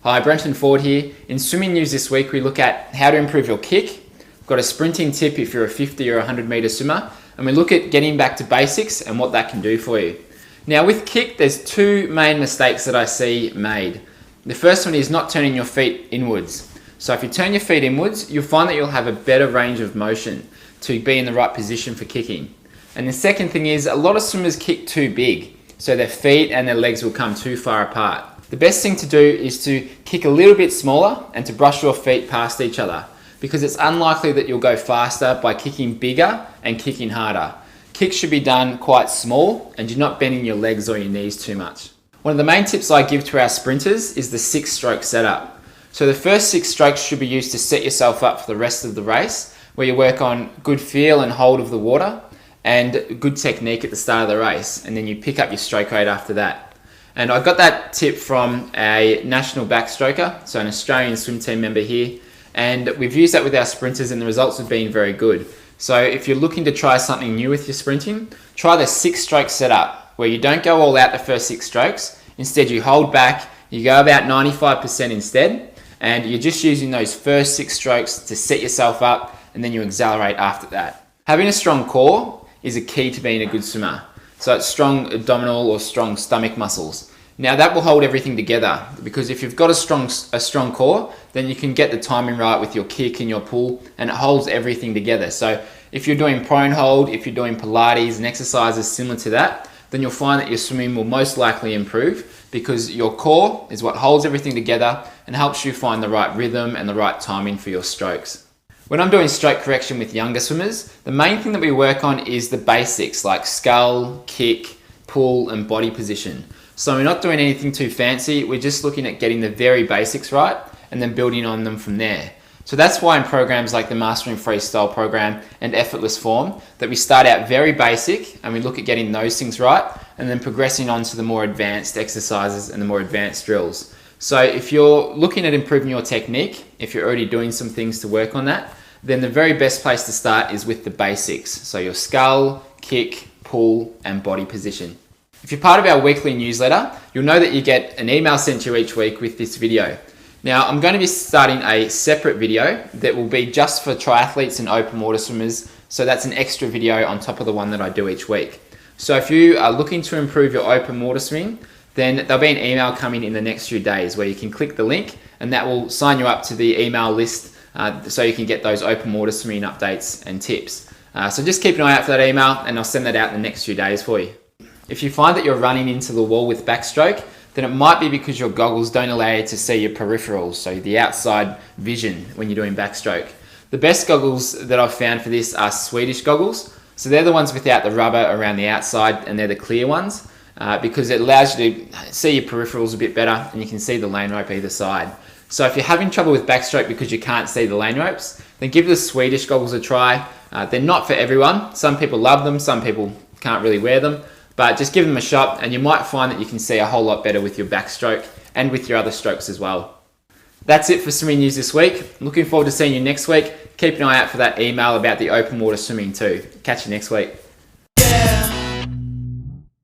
Hi, Brenton Ford here. In swimming news this week, we look at how to improve your kick. We've got a sprinting tip if you're a 50 or 100 metre swimmer, and we look at getting back to basics and what that can do for you. Now with kick, there's two main mistakes that I see made. The first one is not turning your feet inwards. So if you turn your feet inwards, you'll find that you'll have a better range of motion to be in the right position for kicking. And the second thing is a lot of swimmers kick too big, so their feet and their legs will come too far apart. The best thing to do is to kick a little bit smaller and to brush your feet past each other, because it's unlikely that you'll go faster by kicking bigger and kicking harder. Kicks should be done quite small and you're not bending your legs or your knees too much. One of the main tips I give to our sprinters is the 6-stroke setup. So the first 6 strokes should be used to set yourself up for the rest of the race, where you work on good feel and hold of the water and good technique at the start of the race, and then you pick up your stroke rate after that. And I got that tip from a national backstroker, so an Australian swim team member here, and we've used that with our sprinters and the results have been very good. So if you're looking to try something new with your sprinting, try the 6-stroke setup, where you don't go all out the first 6 strokes. Instead you hold back, you go about 95% instead, and you're just using those first 6 strokes to set yourself up, and then you accelerate after that. Having a strong core is a key to being a good swimmer. So it's strong abdominal or strong stomach muscles. Now that will hold everything together, because if you've got a strong core, then you can get the timing right with your kick and your pull, and it holds everything together. So if you're doing prone hold, if you're doing Pilates and exercises similar to that, then you'll find that your swimming will most likely improve, because your core is what holds everything together and helps you find the right rhythm and the right timing for your strokes. When I'm doing stroke correction with younger swimmers, the main thing that we work on is the basics like scull, kick, pull and body position. So we're not doing anything too fancy, we're just looking at getting the very basics right and then building on them from there. So that's why in programs like the Mastering Freestyle program and Effortless Form, that we start out very basic and we look at getting those things right and then progressing on to the more advanced exercises and the more advanced drills. So if you're looking at improving your technique, if you're already doing some things to work on that, then the very best place to start is with the basics. So your scull, kick, pull and body position. If you're part of our weekly newsletter, you'll know that you get an email sent to you each week with this video. Now I'm going to be starting a separate video that will be just for triathletes and open water swimmers. So that's an extra video on top of the one that I do each week. So if you are looking to improve your open water swimming, then there'll be an email coming in the next few days where you can click the link and that will sign you up to the email list so you can get those open water swimming updates and tips. So just keep an eye out for that email and I'll send that out in the next few days for you. If you find that you're running into the wall with backstroke, then it might be because your goggles don't allow you to see your peripherals, so the outside vision when you're doing backstroke. The best goggles that I've found for this are Swedish goggles. So they're the ones without the rubber around the outside and they're the clear ones. Because it allows you to see your peripherals a bit better and you can see the lane rope either side. So if you're having trouble with backstroke because you can't see the lane ropes, then give the Swedish goggles a try. They're not for everyone. Some people love them, some people can't really wear them, but just give them a shot and you might find that you can see a whole lot better with your backstroke and with your other strokes as well. That's it for swimming news this week. Looking forward to seeing you next week. Keep an eye out for that email about the open water swimming too. Catch you next week.